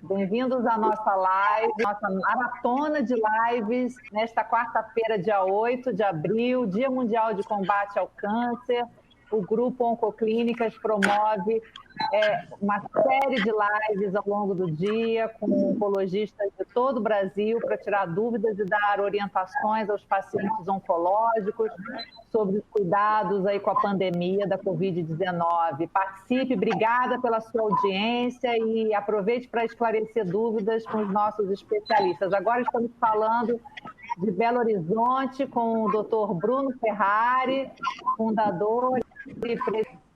Bem-vindos à nossa live, nossa maratona de lives, nesta quarta-feira, dia 8 de abril, Dia Mundial de Combate ao Câncer. O Grupo Oncoclínicas promove uma série de lives ao longo do dia com oncologistas de todo o Brasil para tirar dúvidas e dar orientações aos pacientes oncológicos sobre os cuidados aí com a pandemia da Covid-19. Participe, obrigada pela sua audiência e aproveite para esclarecer dúvidas com os nossos especialistas. Agora estamos falando de Belo Horizonte com o Dr. Bruno Ferrari, fundador e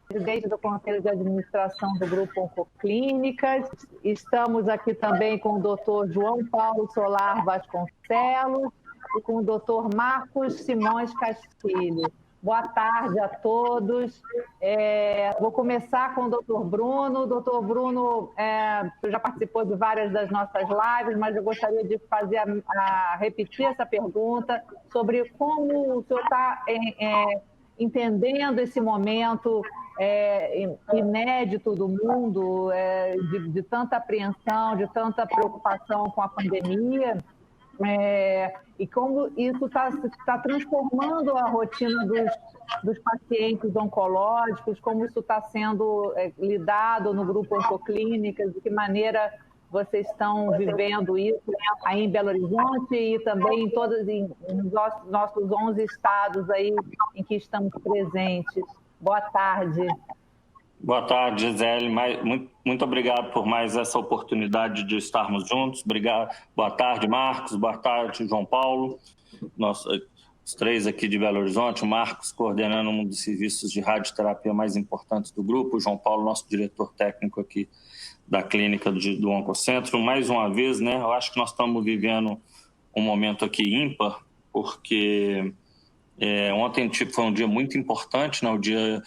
presidente do Conselho de Administração do Grupo Oncoclínicas. Estamos aqui também com o Dr. João Paulo Solar Vasconcelos e com o Dr. Marcos Simões Castilho. Boa tarde a todos. Vou começar com o Dr. Bruno. O Dr. Bruno já participou de várias das nossas lives, mas eu gostaria de repetir essa pergunta sobre como o senhor está entendendo esse momento inédito do mundo, de tanta apreensão, de tanta preocupação com a pandemia, e como isso está transformando a rotina dos pacientes oncológicos, como isso está sendo lidado no Grupo Oncoclínicas, de que maneira vocês estão vivendo isso aí em Belo Horizonte e também nos nossos 11 estados aí em que estamos presentes. Boa tarde. Boa tarde, Gisele. Muito obrigado por mais essa oportunidade de estarmos juntos. Obrigado. Boa tarde, Marcos. Boa tarde, João Paulo. Os três aqui de Belo Horizonte. O Marcos coordenando um dos serviços de radioterapia mais importantes do grupo. O João Paulo, nosso diretor técnico aqui da clínica do Oncocentro. Mais uma vez, né, eu acho que nós estamos vivendo um momento aqui ímpar, porque ontem foi um dia muito importante, né, o Dia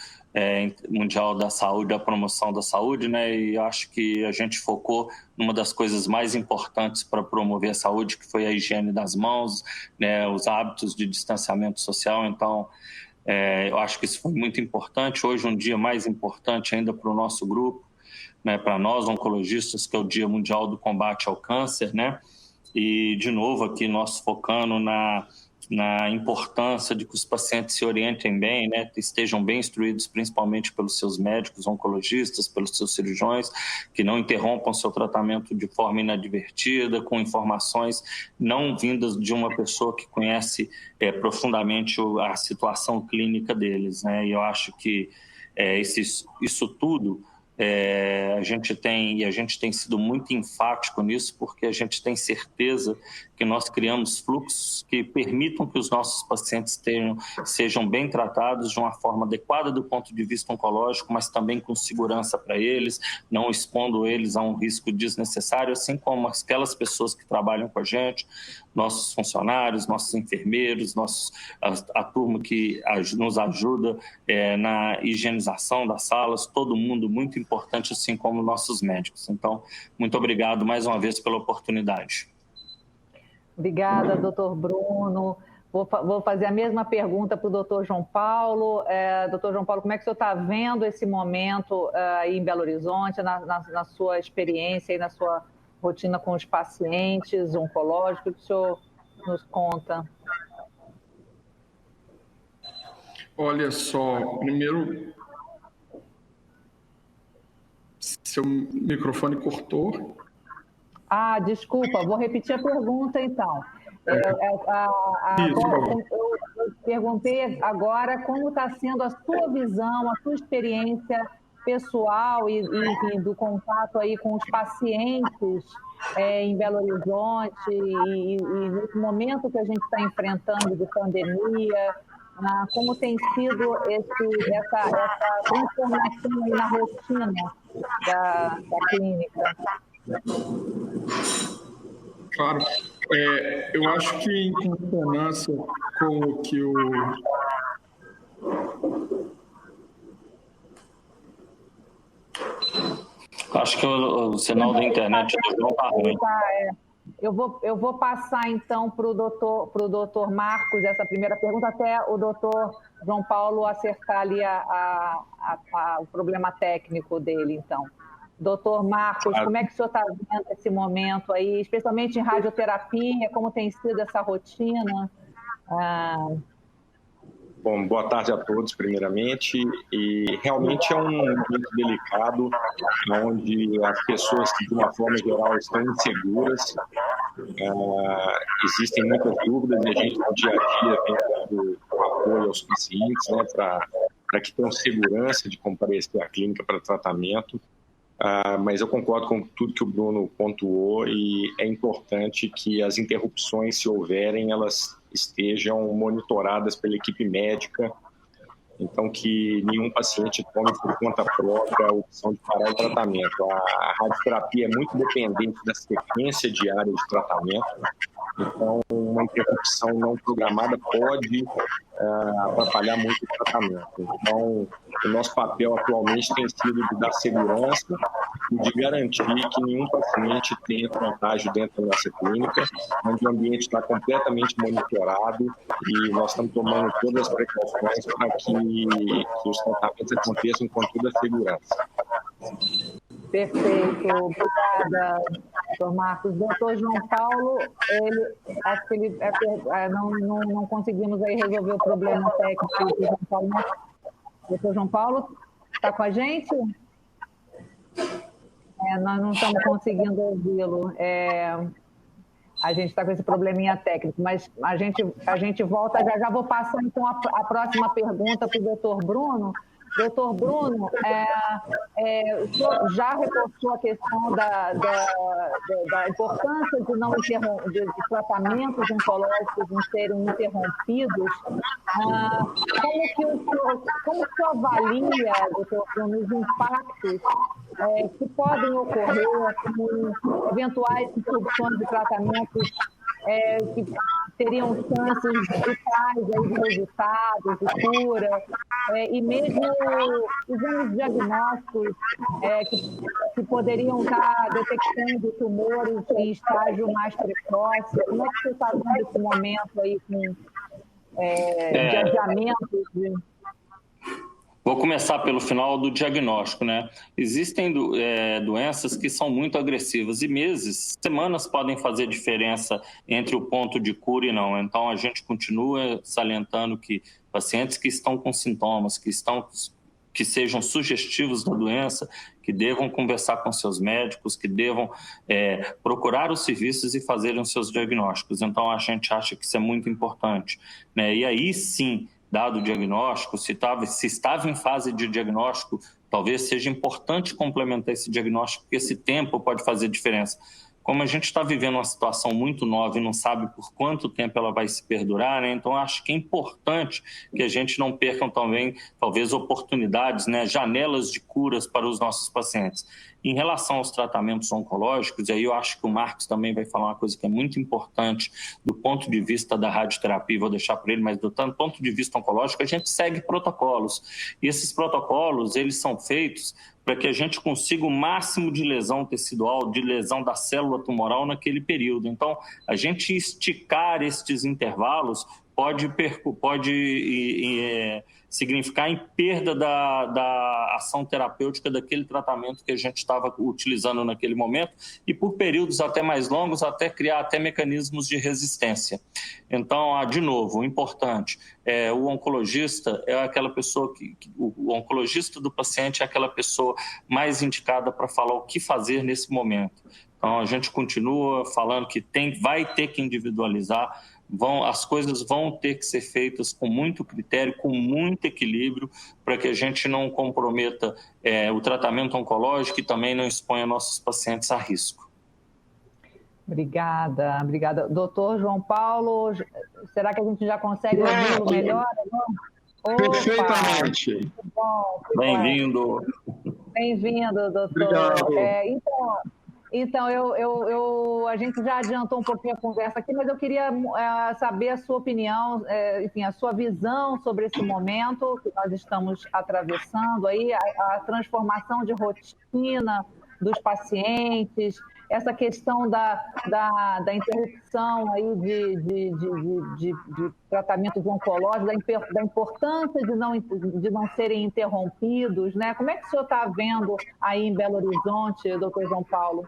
Mundial da Saúde, da Promoção da Saúde, né, e acho que a gente focou numa das coisas mais importantes para promover a saúde, que foi a higiene das mãos, né, os hábitos de distanciamento social. Então, eu acho que isso foi muito importante. Hoje, um dia mais importante ainda para o nosso grupo, né, para nós oncologistas, que é o Dia Mundial do Combate ao Câncer, né? E, de novo, aqui nós focando na importância de que os pacientes se orientem bem, né, estejam bem instruídos, principalmente pelos seus médicos oncologistas, pelos seus cirurgiões, que não interrompam seu tratamento de forma inadvertida, com informações não vindas de uma pessoa que conhece profundamente a situação clínica deles, né? E eu acho que isso tudo a gente tem sido muito enfático nisso, porque a gente tem certeza que nós criamos fluxos que permitam que os nossos pacientes sejam bem tratados de uma forma adequada do ponto de vista oncológico, mas também com segurança para eles, não expondo eles a um risco desnecessário, assim como aquelas pessoas que trabalham com a gente, nossos funcionários, nossos enfermeiros, a turma que nos ajuda na higienização das salas, todo mundo muito importante, assim como nossos médicos. Então, muito obrigado mais uma vez pela oportunidade. Obrigada, doutor Bruno. Vou fazer a mesma pergunta para o doutor João Paulo. Doutor João Paulo, como é que o senhor está vendo esse momento aí em Belo Horizonte, na sua experiência e na sua rotina com os pacientes oncológicos? O que o senhor nos conta? Olha só, primeiro, seu microfone cortou. Desculpa, vou repetir a pergunta então. Eu perguntei agora como está sendo a sua visão, a sua experiência pessoal e do contato aí com os pacientes em Belo Horizonte e nesse momento que a gente está enfrentando de pandemia, como tem sido essa transformação aí na rotina da clínica? Claro. Eu acho que em consonância com o que Acho que o sinal da internet não está ruim. Eu vou passar, então, para o doutor Marcos essa primeira pergunta, até o doutor João Paulo acertar ali o problema técnico dele, então. Doutor Marcos, como é que o senhor está vendo esse momento aí, especialmente em radioterapia, como tem sido essa rotina? Bom, boa tarde a todos, primeiramente. E realmente é um momento delicado, onde as pessoas, de uma forma geral, estão inseguras. Existem muitas dúvidas e a gente, no dia a dia, vem dando apoio aos pacientes, né, para que tenham segurança de comparecer à clínica para tratamento. Mas eu concordo com tudo que o Bruno pontuou e é importante que as interrupções, se houverem, elas estejam monitoradas pela equipe médica, então que nenhum paciente tome por conta própria a opção de parar o tratamento. A radioterapia é muito dependente da sequência diária de tratamento, então uma interrupção não programada pode atrapalhar muito o tratamento. Então, o nosso papel atualmente tem sido de dar segurança e de garantir que nenhum paciente tenha contágio dentro da nossa clínica, onde o ambiente está completamente monitorado e nós estamos tomando todas as precauções para que os tratamentos aconteçam com toda a segurança. Perfeito, obrigada, doutor Marcos. Doutor João Paulo, acho que não conseguimos aí resolver o problema técnico do João Paulo. Doutor João Paulo, está com a gente? Nós não estamos conseguindo ouvi-lo. A gente está com esse probleminha técnico, mas a gente volta. Já vou passar, então, a próxima pergunta para o doutor Bruno. Doutor Bruno, o senhor já reforçou a questão da importância de tratamentos oncológicos não serem interrompidos. Como que o senhor avalia, doutor Bruno, os impactos que podem ocorrer com eventuais interrupções de tratamentos que teriam chances brutais de resultados, de cura, e mesmo exames diagnósticos que poderiam estar detectando tumores em estágio mais precoce? Como é que você está vendo esse momento aí de adiamento? Vou começar pelo final do diagnóstico, né? Existem doenças que são muito agressivas e meses, semanas podem fazer diferença entre o ponto de cura e não. Então, a gente continua salientando que pacientes que estão com sintomas, que sejam sugestivos da doença, que devam conversar com seus médicos, que devam procurar os serviços e fazerem os seus diagnósticos. Então, a gente acha que isso é muito importante, né? E aí, sim, dado o diagnóstico, se estava em fase de diagnóstico, talvez seja importante complementar esse diagnóstico, porque esse tempo pode fazer diferença. Como a gente está vivendo uma situação muito nova e não sabe por quanto tempo ela vai se perdurar, né? Então acho que é importante que a gente não perca também, talvez, oportunidades, né? Janelas de curas para os nossos pacientes. Em relação aos tratamentos oncológicos, e aí eu acho que o Marcos também vai falar uma coisa que é muito importante do ponto de vista da radioterapia, vou deixar para ele, mas do ponto de vista oncológico, a gente segue protocolos. E esses protocolos, eles são feitos para que a gente consiga o máximo de lesão tecidual, de lesão da célula tumoral naquele período. Então, a gente esticar estes intervalos pode significar em perda da ação terapêutica daquele tratamento que a gente estava utilizando naquele momento e por períodos até mais longos, até criar até mecanismos de resistência. Então, de novo, o importante o oncologista é aquela pessoa o oncologista do paciente é aquela pessoa mais indicada para falar o que fazer nesse momento. Então, a gente continua falando que vai ter que individualizar, as coisas vão ter que ser feitas com muito critério, com muito equilíbrio, para que a gente não comprometa o tratamento oncológico e também não exponha nossos pacientes a risco. Obrigada. Doutor João Paulo, será que a gente já consegue ouvi-lo melhor? Perfeitamente. Muito bom. Bem-vindo. Bem-vindo, doutor. Obrigado. Então, a gente já adiantou um pouquinho a conversa aqui, mas eu queria saber a sua opinião, enfim, a sua visão sobre esse momento que nós estamos atravessando, aí, a transformação de rotina dos pacientes, essa questão da interrupção aí de tratamentos oncológicos, da importância de não serem interrompidos, né? Como é que o senhor está vendo aí em Belo Horizonte, doutor João Paulo?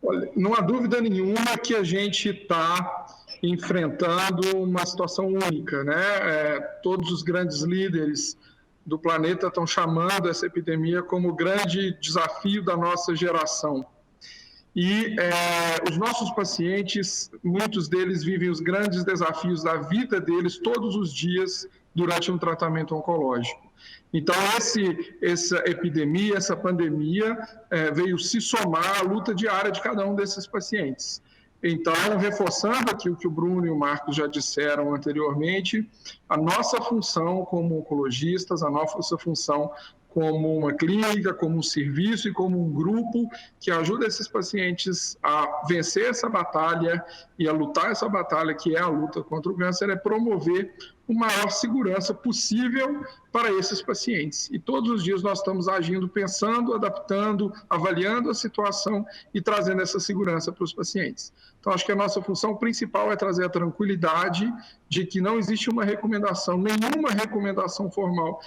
Olha, não há dúvida nenhuma que a gente está enfrentando uma situação única, né? Todos os grandes líderes do planeta estão chamando essa epidemia como o grande desafio da nossa geração. E os nossos pacientes, muitos deles vivem os grandes desafios da vida deles todos os dias durante um tratamento oncológico. Então, essa epidemia, essa pandemia veio se somar à luta diária de cada um desses pacientes. Então, reforçando aqui o que o Bruno e o Marcos já disseram anteriormente, a nossa função como oncologistas, a nossa função como uma clínica, como um serviço e como um grupo que ajuda esses pacientes a vencer essa batalha e a lutar essa batalha, que é a luta contra o câncer, é promover a maior segurança possível para esses pacientes. E todos os dias nós estamos agindo, pensando, adaptando, avaliando a situação e trazendo essa segurança para os pacientes. Então, acho que a nossa função principal é trazer a tranquilidade de que não existe uma recomendação, nenhuma recomendação formal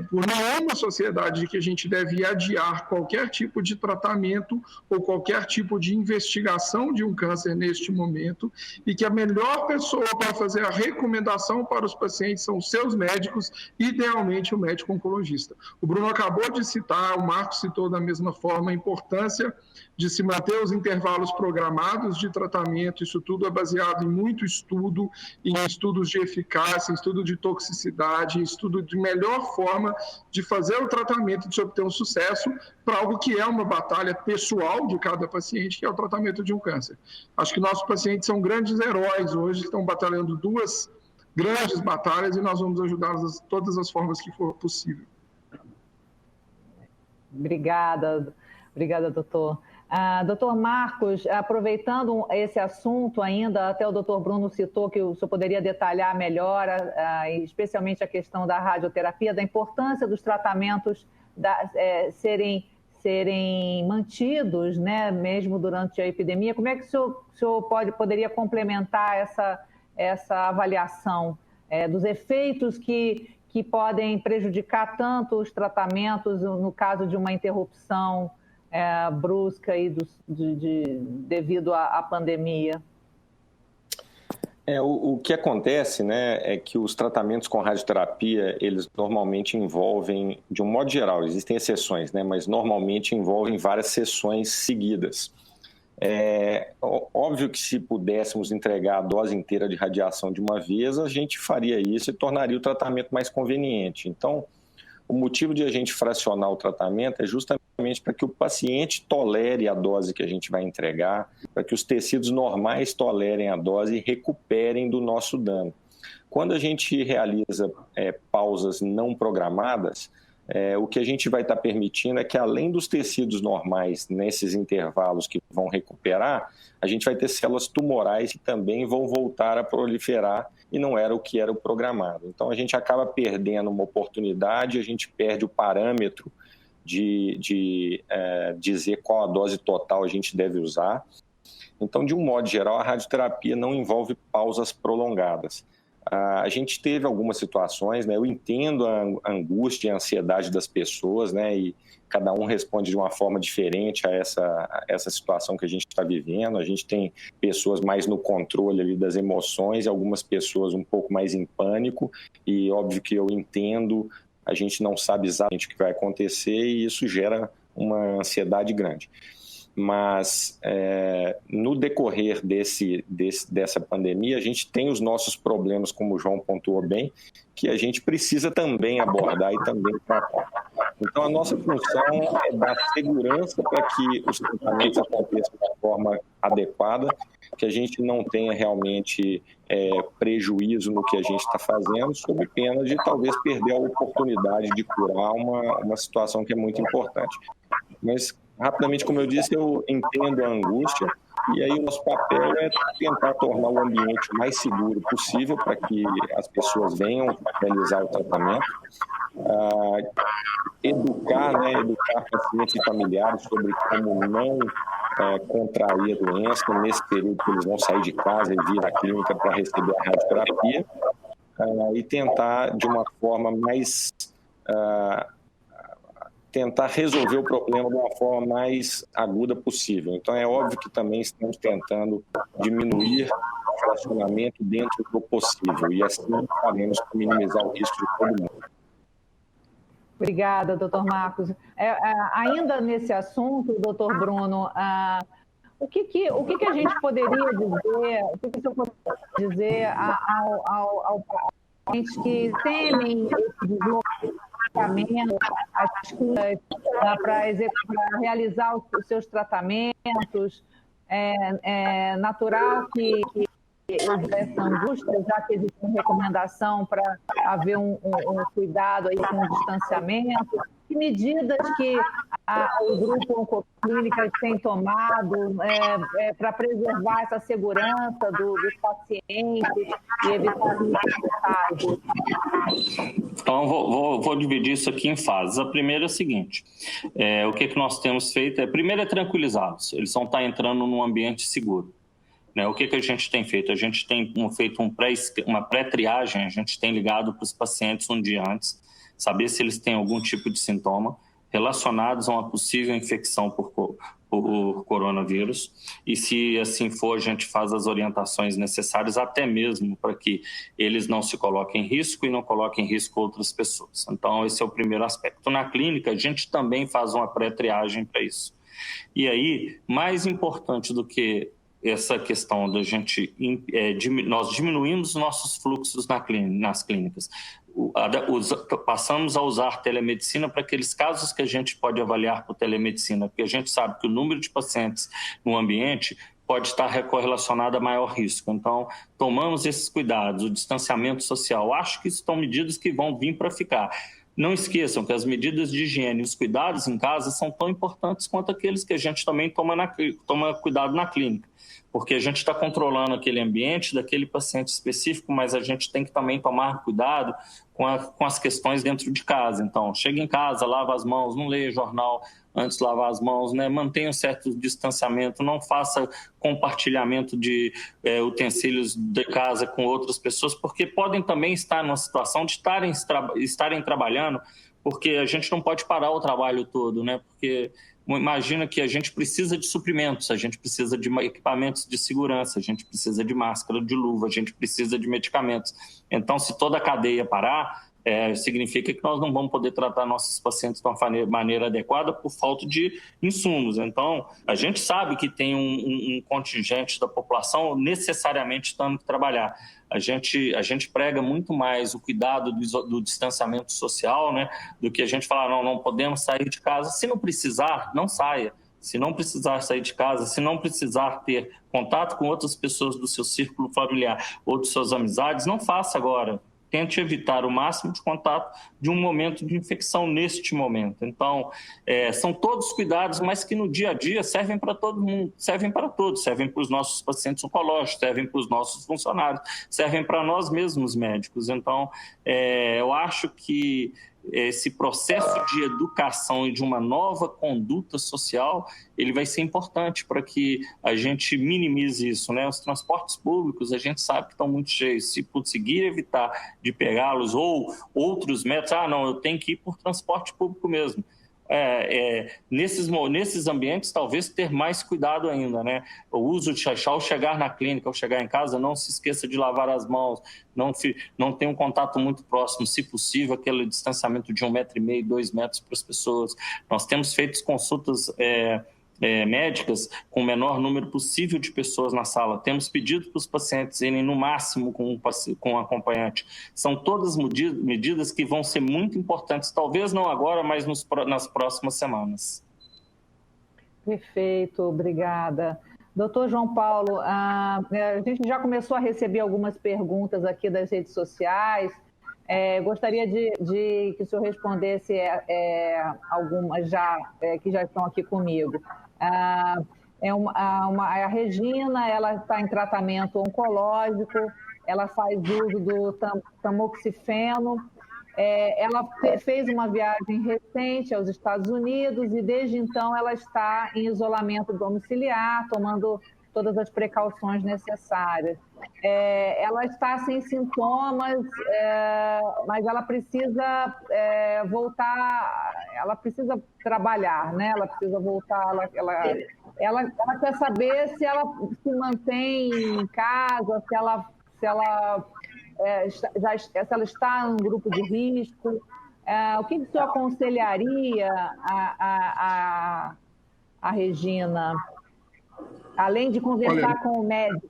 por nenhuma sociedade de que a gente deve adiar qualquer tipo de tratamento ou qualquer tipo de investigação de um câncer neste momento, e que a melhor pessoa para fazer a recomendação para os pacientes são os seus médicos, idealmente o médico oncologista. O Bruno acabou de citar, o Marcos citou da mesma forma, a importância de se manter os intervalos programados de tratamento. Isso tudo é baseado em muito estudo, em estudos de eficácia, em estudo de toxicidade, em estudo de melhor forma de fazer o tratamento, de se obter um sucesso para algo que é uma batalha pessoal de cada paciente, que é o tratamento de um câncer. Acho que nossos pacientes são grandes heróis hoje, estão batalhando duas grandes batalhas e nós vamos ajudá-los de todas as formas que for possível. Obrigada, doutor. Doutor Marcos, aproveitando esse assunto ainda, até o doutor Bruno citou que o senhor poderia detalhar melhor, especialmente a questão da radioterapia, da importância dos tratamentos serem mantidos, né, mesmo durante a epidemia. Como é que o senhor poderia complementar essa avaliação dos efeitos que podem prejudicar tanto os tratamentos no caso de uma interrupção brusca aí devido à pandemia? O que acontece, né, é que os tratamentos com radioterapia, eles normalmente envolvem, de um modo geral, existem exceções, né, mas normalmente envolvem várias sessões seguidas. Óbvio que se pudéssemos entregar a dose inteira de radiação de uma vez, a gente faria isso e tornaria o tratamento mais conveniente. Então, o motivo de a gente fracionar o tratamento é justamente para que o paciente tolere a dose que a gente vai entregar, para que os tecidos normais tolerem a dose e recuperem do nosso dano. Quando a gente realiza pausas não programadas, o que a gente vai estar permitindo é que, além dos tecidos normais, nesses intervalos que vão recuperar, a gente vai ter células tumorais que também vão voltar a proliferar, e não era o que era o programado. Então, a gente acaba perdendo uma oportunidade, a gente perde o parâmetro de dizer qual a dose total a gente deve usar. Então, de um modo geral, a radioterapia não envolve pausas prolongadas. A gente teve algumas situações, né? Eu entendo a angústia e a ansiedade das pessoas, né? E cada um responde de uma forma diferente a essa situação que a gente está vivendo. A gente tem pessoas mais no controle ali das emoções e algumas pessoas um pouco mais em pânico, e óbvio que eu entendo, a gente não sabe exatamente o que vai acontecer e isso gera uma ansiedade grande. Mas no decorrer dessa pandemia, a gente tem os nossos problemas, como o João pontuou bem, que a gente precisa também abordar e também tratar. Então, a nossa função é dar segurança para que os tratamentos aconteçam de forma adequada, que a gente não tenha realmente prejuízo no que a gente está fazendo, sob pena de talvez perder a oportunidade de curar uma situação que é muito importante. Mas, rapidamente, como eu disse, eu entendo a angústia, e aí o nosso papel é tentar tornar o ambiente o mais seguro possível para que as pessoas venham realizar o tratamento, educar pacientes e familiares sobre como não contrair a doença nesse período que eles vão sair de casa e vir à clínica para receber a radioterapia, e tentar, de uma forma mais... tentar resolver o problema de uma forma mais aguda possível. Então, é óbvio que também estamos tentando diminuir o fracionamento dentro do possível, e assim faremos para minimizar o risco de todo mundo. Obrigada, doutor Marcos. Ainda nesse assunto, doutor Bruno, o que a gente poderia dizer, o que o senhor poderia dizer ao pacientes que temem esse deslocamento para realizar os seus tratamentos? É natural que existe essa angústia, já que existe uma recomendação para haver um cuidado aí com o distanciamento. Que medidas que o Grupo Oncoclínicas tem tomado para preservar essa segurança dos pacientes e evitar contágios? Então, vou dividir isso aqui em fases. A primeira é a seguinte, o que nós temos feito primeiro é tranquilizá-los, eles vão estar entrando num ambiente seguro. O que a gente tem feito? A gente tem feito uma pré-triagem, a gente tem ligado para os pacientes um dia antes, saber se eles têm algum tipo de sintoma relacionados a uma possível infecção por coronavírus, e se assim for, a gente faz as orientações necessárias, até mesmo para que eles não se coloquem em risco e não coloquem em risco outras pessoas. Então, esse é o primeiro aspecto. Na clínica, a gente também faz uma pré-triagem para isso. E aí, mais importante do que essa questão da gente, nós diminuímos nossos fluxos nas clínicas, passamos a usar telemedicina para aqueles casos que a gente pode avaliar por telemedicina, porque a gente sabe que o número de pacientes no ambiente pode estar correlacionado a maior risco. Então, tomamos esses cuidados, o distanciamento social. Acho que isso são medidas que vão vir para ficar. Não esqueçam que as medidas de higiene e os cuidados em casa são tão importantes quanto aqueles que a gente também toma cuidado na clínica, porque a gente está controlando aquele ambiente daquele paciente específico, mas a gente tem que também tomar cuidado com as questões dentro de casa. Então, chega em casa, lava as mãos, não leia jornal antes de lavar as mãos, mantenha um certo distanciamento, não faça compartilhamento de utensílios de casa com outras pessoas, porque podem também estar numa situação de estarem trabalhando, porque a gente não pode parar o trabalho todo, porque imagina que a gente precisa de suprimentos, a gente precisa de equipamentos de segurança, a gente precisa de máscara, de luva, a gente precisa de medicamentos. Então, se toda a cadeia parar, significa que nós não vamos poder tratar nossos pacientes de uma maneira adequada por falta de insumos. Então, a gente sabe que tem um contingente da população necessariamente tendo que trabalhar. A gente prega muito mais o cuidado do distanciamento social, do que a gente falar, não podemos sair de casa. Se não precisar, não saia. Se não precisar sair de casa, se não precisar ter contato com outras pessoas do seu círculo familiar ou de suas amizades, não faça agora. Tente evitar o máximo de contato de um momento de infecção neste momento. Então, são todos cuidados, mas que no dia a dia servem para todo mundo, servem para todos, servem para os nossos pacientes oncológicos, servem para os nossos funcionários, servem para nós mesmos médicos. Então, eu acho que esse processo de educação e de uma nova conduta social, ele vai ser importante para que a gente minimize isso, Os transportes públicos, a gente sabe que estão muito cheios. Se conseguir evitar de pegá-los ou outros métodos, eu tenho que ir por transporte público mesmo. Nesses ambientes, talvez ter mais cuidado ainda, O uso de ao chegar na clínica, ao chegar em casa, não se esqueça de lavar as mãos, não tenha um contato muito próximo, se possível, aquele distanciamento de 1,5 m, 2 metros para as pessoas. Nós temos feito consultas médicas com o menor número possível de pessoas na sala. Temos pedido para os pacientes irem no máximo com um acompanhante. São todas medidas que vão ser muito importantes, talvez não agora, mas nas próximas semanas. Perfeito, obrigada. Doutor João Paulo, a gente já começou a receber algumas perguntas aqui das redes sociais. Gostaria de que o senhor respondesse algumas que já estão aqui comigo. A Regina, ela está em tratamento oncológico, ela faz uso do tamoxifeno Ela fez uma viagem recente aos Estados Unidos e, desde então, ela está em isolamento domiciliar, tomando todas as precauções necessárias. Ela está sem sintomas, mas ela precisa voltar, ela precisa trabalhar, né? Ela precisa voltar, ela quer saber se ela se mantém em casa, se ela está em um grupo de risco. O que o senhor aconselharia a Regina, além de conversar com o médico?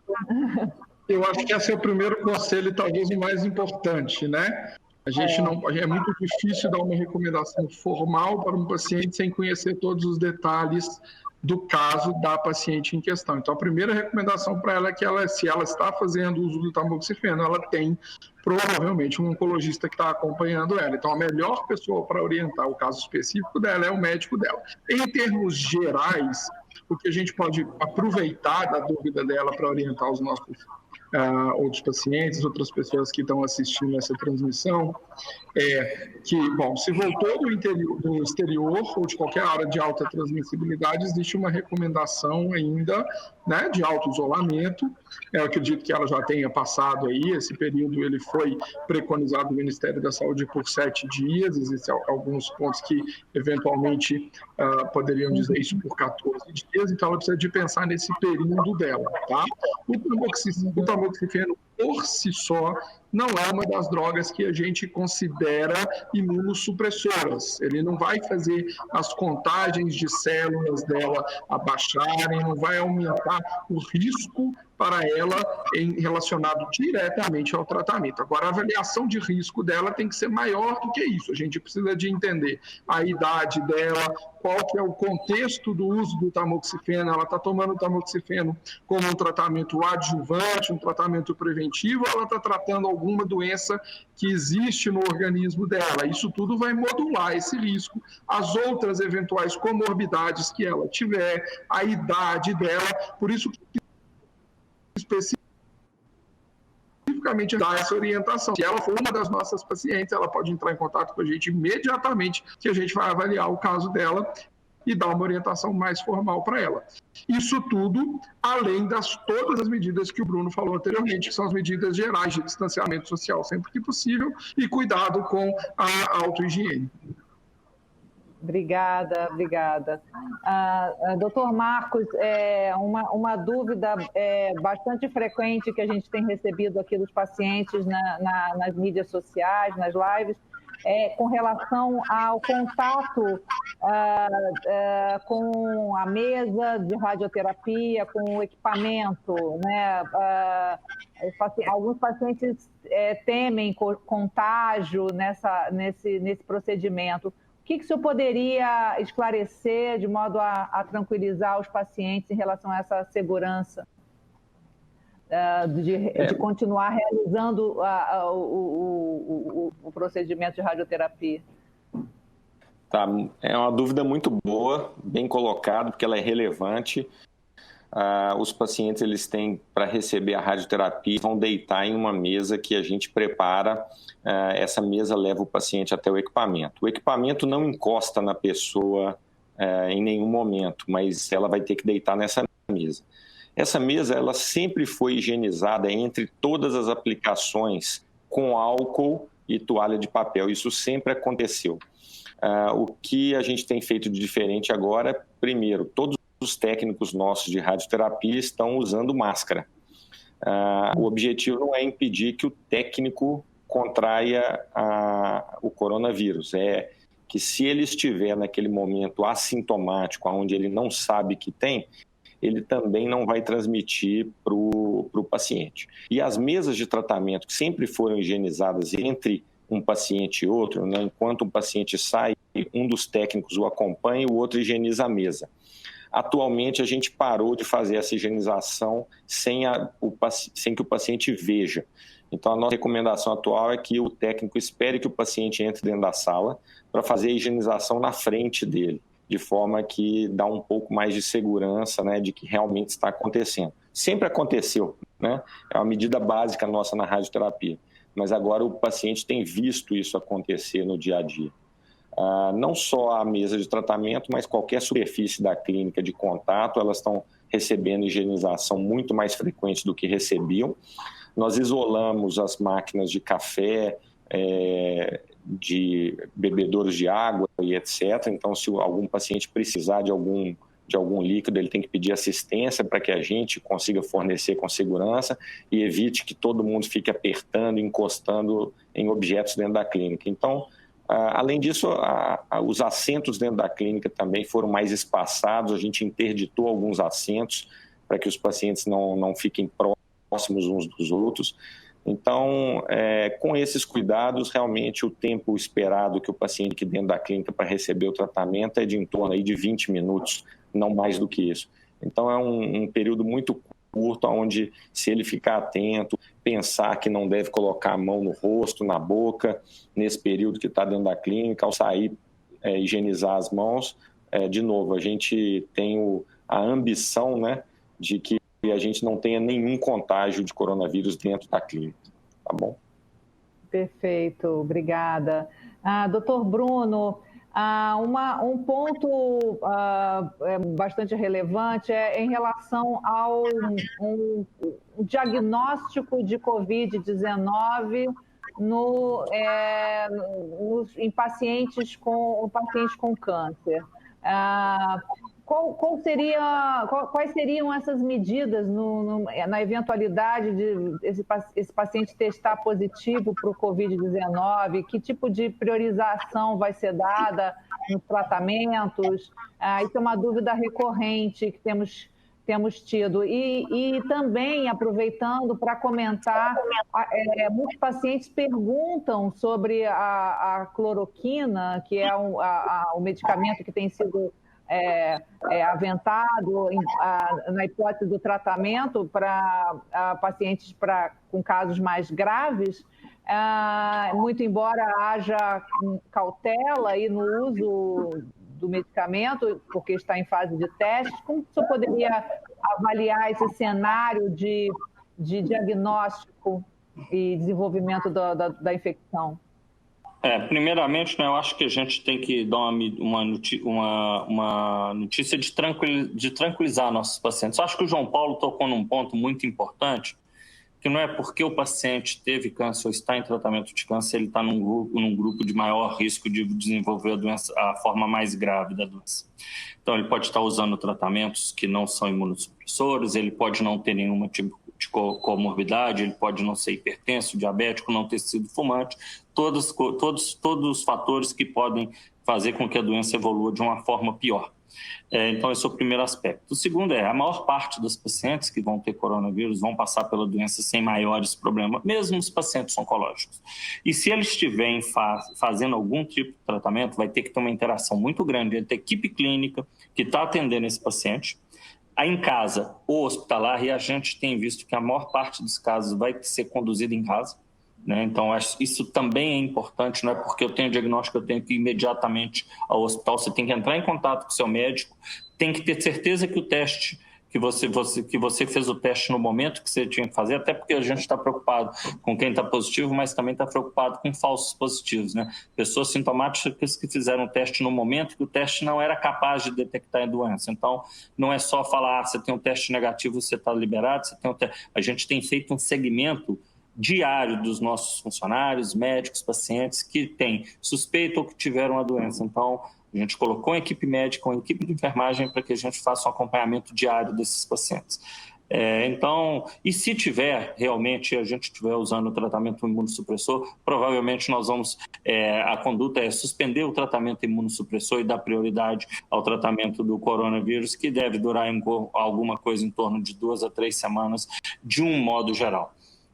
Eu acho que esse é o primeiro conselho, talvez o mais importante, né? É muito difícil dar uma recomendação formal para um paciente sem conhecer todos os detalhes do caso da paciente em questão. Então, a primeira recomendação para ela é que se ela está fazendo uso do tamoxifeno, ela tem provavelmente um oncologista que está acompanhando ela. Então, a melhor pessoa para orientar o caso específico dela é o médico dela. Em termos gerais, o que a gente pode aproveitar da dúvida dela para orientar os nossos outros pacientes, outras pessoas que estão assistindo essa transmissão, que, bom, se voltou do exterior ou de qualquer área de alta transmissibilidade, existe uma recomendação ainda, né, de auto-isolamento. Eu acredito que ela já tenha passado aí, esse período ele foi preconizado no Ministério da Saúde por 7 dias, existem alguns pontos que eventualmente poderiam dizer isso por 14 dias, então ela precisa de pensar nesse período dela, tá? O tamoxifeno por si só não é uma das drogas que a gente considera imunossupressoras. Ele não vai fazer as contagens de células dela abaixarem, não vai aumentar o risco para ela relacionado diretamente ao tratamento. Agora, a avaliação de risco dela tem que ser maior do que isso. A gente precisa de entender a idade dela, qual que é o contexto do uso do tamoxifeno. Ela está tomando o tamoxifeno como um tratamento adjuvante, um tratamento preventivo, ou ela está tratando alguma doença que existe no organismo dela. Isso tudo vai modular esse risco, as outras eventuais comorbidades que ela tiver, a idade dela. Por isso que especificamente dar essa orientação. Se ela for uma das nossas pacientes, ela pode entrar em contato com a gente imediatamente, que a gente vai avaliar o caso dela e dar uma orientação mais formal para ela. Isso tudo, além das todas as medidas que o Bruno falou anteriormente, que são as medidas gerais de distanciamento social sempre que possível e cuidado com a autohigiene. Obrigada. Doutor Marcos, uma dúvida bastante frequente que a gente tem recebido aqui dos pacientes nas mídias sociais, nas lives, com relação ao contato com a mesa de radioterapia, com o equipamento, né? Alguns pacientes temem contágio nesse procedimento. O que o senhor poderia esclarecer de modo a tranquilizar os pacientes em relação a essa segurança de continuar realizando o procedimento de radioterapia? Tá, é uma dúvida muito boa, bem colocada, porque ela é relevante. Os pacientes, eles têm, para receber a radioterapia, vão deitar em uma mesa que a gente prepara. Essa mesa leva o paciente até o equipamento. O equipamento não encosta na pessoa em nenhum momento, mas ela vai ter que deitar nessa mesa. Essa mesa, ela sempre foi higienizada entre todas as aplicações com álcool e toalha de papel. Isso sempre aconteceu. O que a gente tem feito de diferente agora, primeiro, todos os técnicos nossos de radioterapia estão usando máscara. O objetivo não é impedir que o técnico contraia o coronavírus, é que se ele estiver naquele momento assintomático, onde ele não sabe que tem, ele também não vai transmitir para o paciente. E as mesas de tratamento que sempre foram higienizadas entre um paciente e outro, né, enquanto um paciente sai, um dos técnicos o acompanha e o outro higieniza a mesa. Atualmente, a gente parou de fazer essa higienização sem que o paciente veja. Então, a nossa recomendação atual é que o técnico espere que o paciente entre dentro da sala para fazer a higienização na frente dele, de forma que dá um pouco mais de segurança, né, de que realmente está acontecendo. Sempre aconteceu, né? É uma medida básica nossa na radioterapia. mas agora o paciente tem visto isso acontecer no dia a dia. Não só a mesa de tratamento, mas qualquer superfície da clínica de contato, elas estão recebendo higienização muito mais frequente do que recebiam. Nós isolamos as máquinas de café, de bebedouros de água e etc. Então, se algum paciente precisar de algum líquido, ele tem que pedir assistência para que a gente consiga fornecer com segurança e evite que todo mundo fique apertando, encostando em objetos dentro da clínica. Então, além disso, os assentos dentro da clínica também foram mais espaçados, a gente interditou alguns assentos para que os pacientes não fiquem próximos uns dos outros. Então, com esses cuidados, realmente o tempo esperado que o paciente aqui dentro da clínica para receber o tratamento é de em torno aí de 20 minutos, não mais do que isso. Então, é um período muito curto, onde, se ele ficar atento, pensar que não deve colocar a mão no rosto, na boca, nesse período que está dentro da clínica, ao sair, higienizar as mãos. De novo, a gente tem a ambição, né, de que a gente não tenha nenhum contágio de coronavírus dentro da clínica, tá bom? Perfeito, obrigada. Doutor Bruno, um ponto bastante relevante é em relação ao diagnóstico de Covid-19 em pacientes com câncer. Quais seriam essas medidas na eventualidade de esse paciente testar positivo para o Covid-19? Que tipo de priorização vai ser dada nos tratamentos? Isso é uma dúvida recorrente que temos tido. E também, aproveitando para comentar, muitos pacientes perguntam sobre a cloroquina, que é o medicamento que tem sido aventado na hipótese do tratamento para pacientes com casos mais graves, muito embora haja cautela aí no uso do medicamento, porque está em fase de testes. Como o senhor poderia avaliar esse cenário de diagnóstico e desenvolvimento da infecção? Primeiramente, né, eu acho que a gente tem que dar uma notícia de tranquilizar nossos pacientes. Eu acho que o João Paulo tocou num ponto muito importante, que não é porque o paciente teve câncer ou está em tratamento de câncer, ele está num grupo de maior risco de desenvolver a forma mais grave da doença. Então, ele pode estar usando tratamentos que não são imunossupressores, ele pode não ter nenhuma tipo de comorbidade, ele pode não ser hipertenso, diabético, não ter sido fumante, todos os fatores que podem fazer com que a doença evolua de uma forma pior. Então, esse é o primeiro aspecto. O segundo a maior parte dos pacientes que vão ter coronavírus vão passar pela doença sem maiores problemas, mesmo os pacientes oncológicos. E se eles estiverem fazendo algum tipo de tratamento, vai ter que ter uma interação muito grande entre a equipe clínica que está atendendo esse paciente, em casa ou hospitalar, e a gente tem visto que a maior parte dos casos vai ser conduzida em casa, né? Então, isso também é importante, não é porque eu tenho diagnóstico, eu tenho que ir imediatamente ao hospital, você tem que entrar em contato com o seu médico, tem que ter certeza que o teste, que você fez o teste no momento que você tinha que fazer, até porque a gente está preocupado com quem está positivo, mas também está preocupado com falsos positivos, né? Pessoas sintomáticas que fizeram o teste no momento que o teste não era capaz de detectar a doença. Então, não é só falar, você tem um teste negativo, você está liberado, a gente tem feito um segmento diário dos nossos funcionários, médicos, pacientes que têm suspeita ou que tiveram a doença. Então, a gente colocou uma equipe médica, uma equipe de enfermagem para que a gente faça um acompanhamento diário desses pacientes. E se realmente a gente estiver usando o tratamento imunossupressor, provavelmente nós vamos, a conduta é suspender o tratamento imunossupressor e dar prioridade ao tratamento do coronavírus, que deve durar alguma coisa em torno de 2 a 3 semanas, de um modo geral.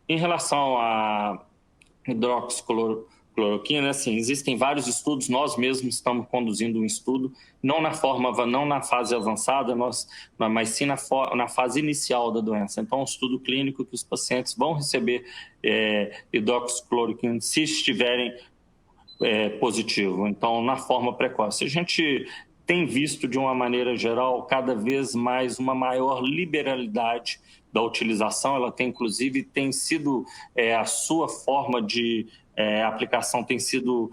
Em relação à hidroxicloroquina, assim, existem vários estudos, nós mesmos estamos conduzindo um estudo, não na fase avançada, mas sim na fase inicial da doença. Então, um estudo clínico que os pacientes vão receber hidroxicloroquina se estiverem positivo, então na forma precoce. A gente tem visto, de uma maneira geral, cada vez mais uma maior liberalidade da utilização. Ela tem, inclusive, tem sido a sua forma de aplicação tem sido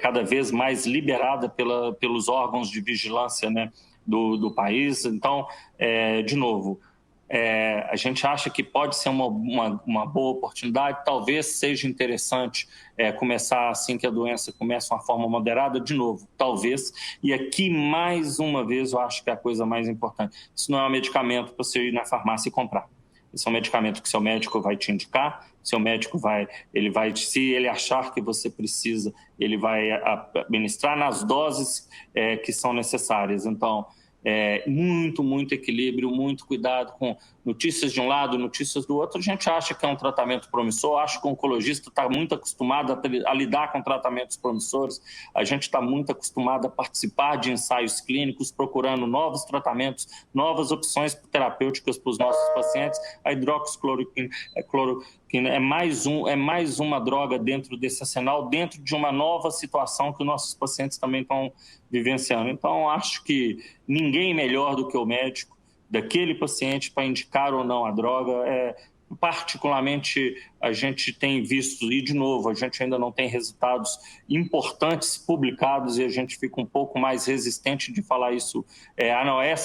cada vez mais liberada pelos órgãos de vigilância, né, do país. Então, de novo, a gente acha que pode ser uma boa oportunidade, talvez seja interessante começar assim que a doença começa de uma forma moderada, de novo, talvez. E aqui, mais uma vez, eu acho que é a coisa mais importante. Isso não é um medicamento para você ir na farmácia e comprar. Isso é um medicamento que seu médico vai te indicar, seu médico se ele achar que você precisa, ele vai administrar nas doses que são necessárias. Então, muito equilíbrio, muito cuidado com notícias de um lado, notícias do outro. A gente acha que é um tratamento promissor, acho que o oncologista está muito acostumado a lidar com tratamentos promissores, a gente está muito acostumado a participar de ensaios clínicos, procurando novos tratamentos, novas opções terapêuticas para os nossos pacientes. A hidroxicloroquina é mais uma droga dentro desse arsenal, dentro de uma nova situação que os nossos pacientes também estão vivenciando. Então, acho que ninguém melhor do que o médico daquele paciente para indicar ou não a droga. Particularmente, a gente tem visto, e de novo, a gente ainda não tem resultados importantes publicados e a gente fica um pouco mais resistente de falar isso.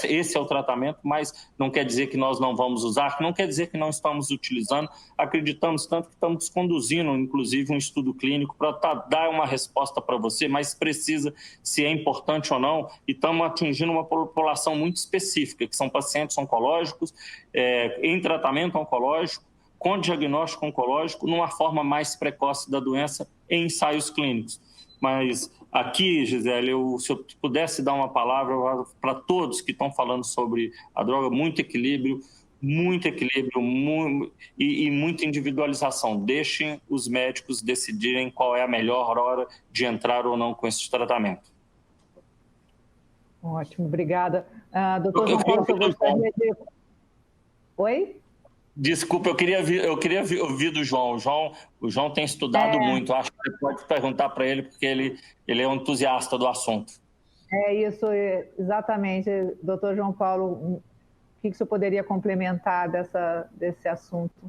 Esse é o tratamento, mas não quer dizer que nós não vamos usar, não quer dizer que não estamos utilizando. Acreditamos tanto que estamos conduzindo, inclusive, um estudo clínico para dar uma resposta para você, mas precisa se é importante ou não, e estamos atingindo uma população muito específica, que são pacientes oncológicos, em tratamento oncológico, com diagnóstico oncológico, numa forma mais precoce da doença em ensaios clínicos. Mas aqui, Gisele, se eu pudesse dar uma palavra para todos que estão falando sobre a droga, muito equilíbrio e muita individualização. Deixem os médicos decidirem qual é a melhor hora de entrar ou não com esse tratamento. Ótimo, obrigada. Doutor João Paulo, eu gostaria de... Oi? Desculpa, eu queria ouvir do João. O João tem estudado muito. Acho que você pode perguntar para ele, porque ele é um entusiasta do assunto. É isso, exatamente. Doutor João Paulo, o que você poderia complementar desse assunto?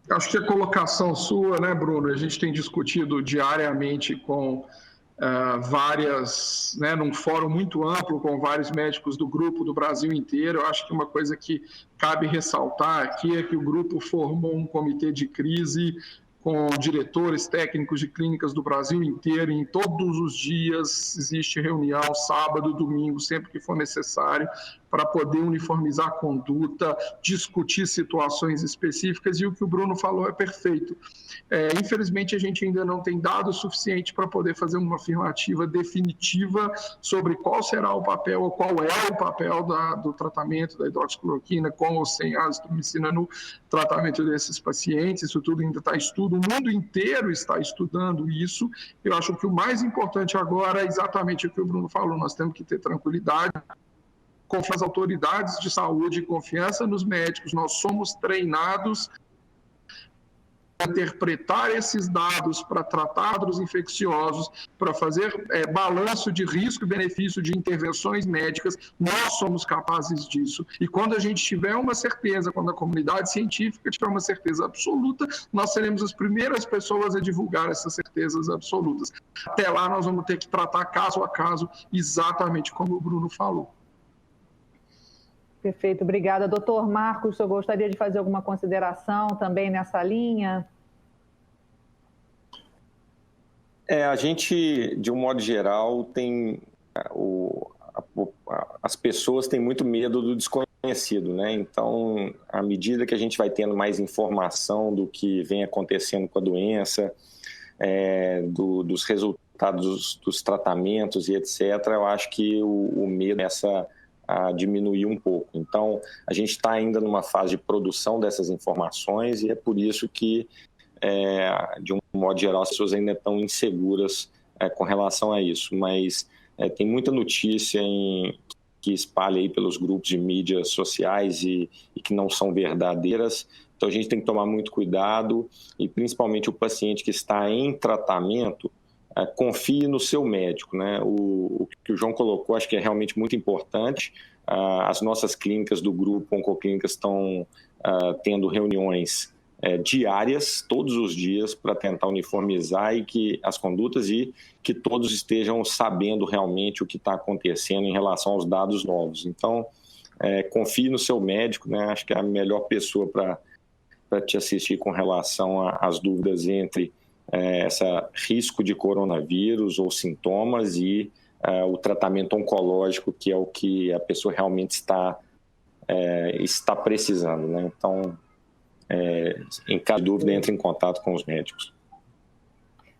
Acho que a colocação sua, né, Bruno? A gente tem discutido diariamente com várias, né, num fórum muito amplo com vários médicos do grupo do Brasil inteiro. Eu acho que uma coisa que cabe ressaltar aqui é que o grupo formou um comitê de crise com diretores técnicos de clínicas do Brasil inteiro, e em todos os dias existe reunião, sábado, domingo, sempre que for necessário, para poder uniformizar a conduta, discutir situações específicas, e o que o Bruno falou é perfeito. Infelizmente, a gente ainda não tem dados suficientes para poder fazer uma afirmativa definitiva sobre qual será o papel, ou qual é o papel do tratamento da hidroxicloroquina com ou sem azitromicina no tratamento desses pacientes. Isso tudo ainda está em estudo, o mundo inteiro está estudando isso. Eu acho que o mais importante agora é exatamente o que o Bruno falou: nós temos que ter tranquilidade com as autoridades de saúde, confiança nos médicos. Nós somos treinados para interpretar esses dados, para tratar dos infecciosos, para fazer balanço de risco e benefício de intervenções médicas. Nós somos capazes disso. E quando a gente tiver uma certeza, quando a comunidade científica tiver uma certeza absoluta, nós seremos as primeiras pessoas a divulgar essas certezas absolutas. Até lá, nós vamos ter que tratar caso a caso, exatamente como o Bruno falou. Perfeito, obrigada. Doutor Marcos, o senhor gostaria de fazer alguma consideração também nessa linha? A gente, de um modo geral, tem as pessoas têm muito medo do desconhecido, né? Então, à medida que a gente vai tendo mais informação do que vem acontecendo com a doença, dos resultados dos tratamentos e etc., eu acho que o medo a diminuir um pouco. Então, a gente está ainda numa fase de produção dessas informações e é por isso que, de um modo geral, as pessoas ainda estão inseguras com relação a isso. Mas tem muita notícia que espalha aí pelos grupos de mídias sociais e que não são verdadeiras. Então, a gente tem que tomar muito cuidado e, principalmente, o paciente que está em tratamento, confie no seu médico, né? O que o João colocou, acho que é realmente muito importante. As nossas clínicas do grupo Oncoclínicas estão tendo reuniões diárias, todos os dias, para tentar uniformizar as condutas e que todos estejam sabendo realmente o que está acontecendo em relação aos dados novos. Então, confie no seu médico, né? Acho que é a melhor pessoa para te assistir com relação às dúvidas entre esse risco de coronavírus ou sintomas e o tratamento oncológico, que é o que a pessoa realmente está precisando, né? Então, em caso de dúvida, entre em contato com os médicos.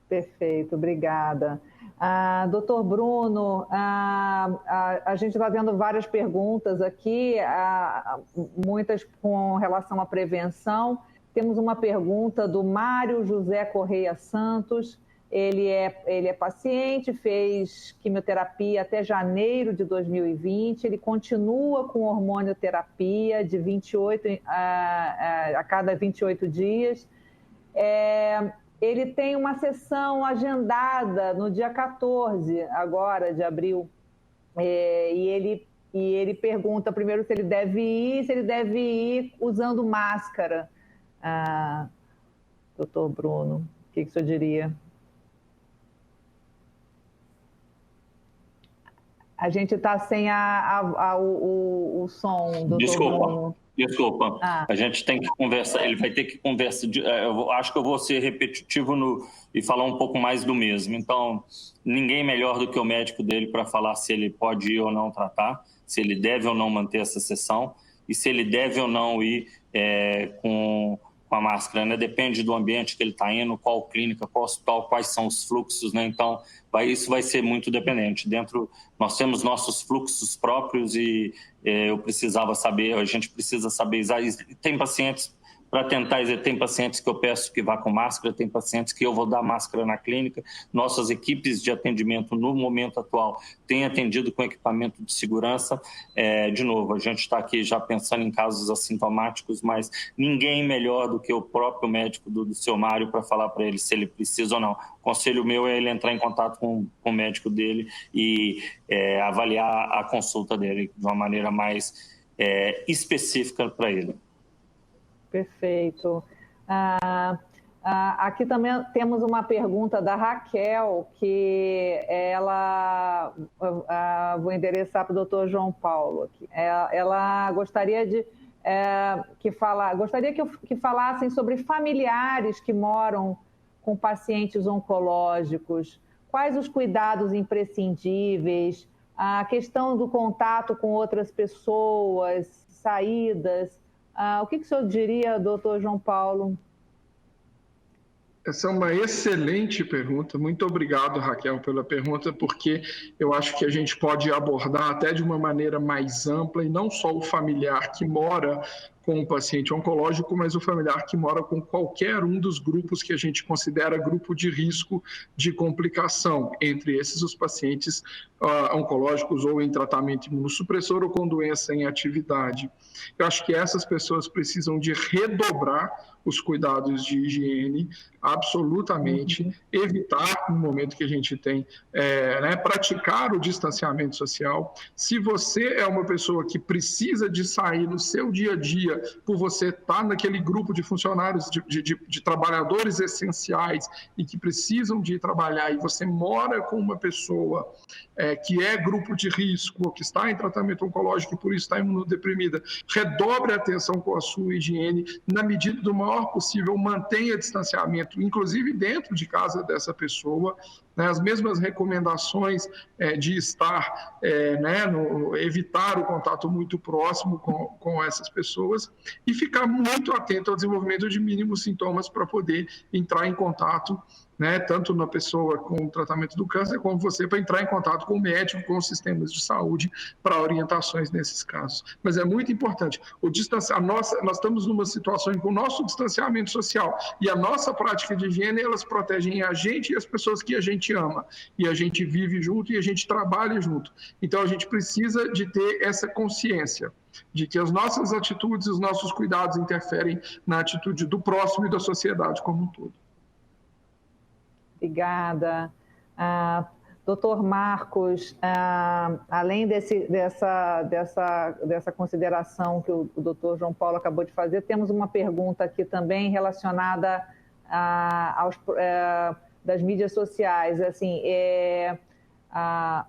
Perfeito, obrigada. Doutor Bruno, a gente está vendo várias perguntas aqui, muitas com relação à prevenção. Temos uma pergunta do Mário José Correia Santos. Ele é paciente, fez quimioterapia até janeiro de 2020, ele continua com hormonioterapia de 28 a cada 28 dias. Ele tem uma sessão agendada no dia 14 agora de abril, e ele pergunta primeiro se ele deve ir usando máscara. Doutor Bruno, o que o senhor diria? A gente está sem o som, doutor Bruno. Desculpa. A gente tem que conversar, ele vai ter que conversar. Eu acho que eu vou ser repetitivo e falar um pouco mais do mesmo. Então, ninguém melhor do que o médico dele para falar se ele pode ir ou não tratar, se ele deve ou não manter essa sessão e se ele deve ou não ir com a máscara, né? Depende do ambiente que ele está indo, qual clínica, qual hospital, quais são os fluxos, né? Então, isso vai ser muito dependente. Nós temos nossos fluxos próprios e eu precisava saber, a gente precisa saber. Tem pacientes tem pacientes que eu peço que vá com máscara, tem pacientes que eu vou dar máscara na clínica. Nossas equipes de atendimento no momento atual têm atendido com equipamento de segurança. De novo, a gente está aqui já pensando em casos assintomáticos, mas ninguém melhor do que o próprio médico do seu Mário para falar para ele se ele precisa ou não. O conselho meu é ele entrar em contato com o médico dele e avaliar a consulta dele de uma maneira mais específica para ele. Perfeito. Aqui também temos uma pergunta da Raquel, que ela vou endereçar para o doutor João Paulo. Aqui. Ela gostaria que falassem sobre familiares que moram com pacientes oncológicos, quais os cuidados imprescindíveis, a questão do contato com outras pessoas, saídas. O que o senhor diria, doutor João Paulo? Essa é uma excelente pergunta. Muito obrigado, Raquel, pela pergunta, porque eu acho que a gente pode abordar até de uma maneira mais ampla, e não só o familiar que mora com o paciente oncológico, mas o familiar que mora com qualquer um dos grupos que a gente considera grupo de risco de complicação, entre esses os pacientes oncológicos ou em tratamento imunossupressor ou com doença em atividade. Eu acho que essas pessoas precisam de redobrar os cuidados de higiene, absolutamente, evitar, no momento que a gente tem, praticar o distanciamento social. Se você é uma pessoa que precisa de sair no seu dia a dia, por você estar naquele grupo de funcionários, de trabalhadores essenciais e que precisam de ir trabalhar, e você mora com uma pessoa que é grupo de risco, ou que está em tratamento oncológico e por isso está imunodeprimida, redobre a atenção com a sua higiene, na medida do maior possível, mantenha distanciamento, inclusive dentro de casa dessa pessoa, né, as mesmas recomendações de estar, evitar o contato muito próximo com essas pessoas e ficar muito atento ao desenvolvimento de mínimos sintomas para poder entrar em contato, né, tanto na pessoa com o tratamento do câncer, como você para entrar em contato com o médico, com os sistemas de saúde, para orientações nesses casos. Mas é muito importante. Nós estamos numa situação em que o nosso distanciamento social e a nossa prática de higiene, elas protegem a gente e as pessoas que a gente ama. E a gente vive junto e a gente trabalha junto. Então, a gente precisa de ter essa consciência de que as nossas atitudes, os nossos cuidados interferem na atitude do próximo e da sociedade como um todo. Obrigada. Doutor Marcos, além dessa consideração que o doutor João Paulo acabou de fazer, temos uma pergunta aqui também relacionada das mídias sociais. Assim, a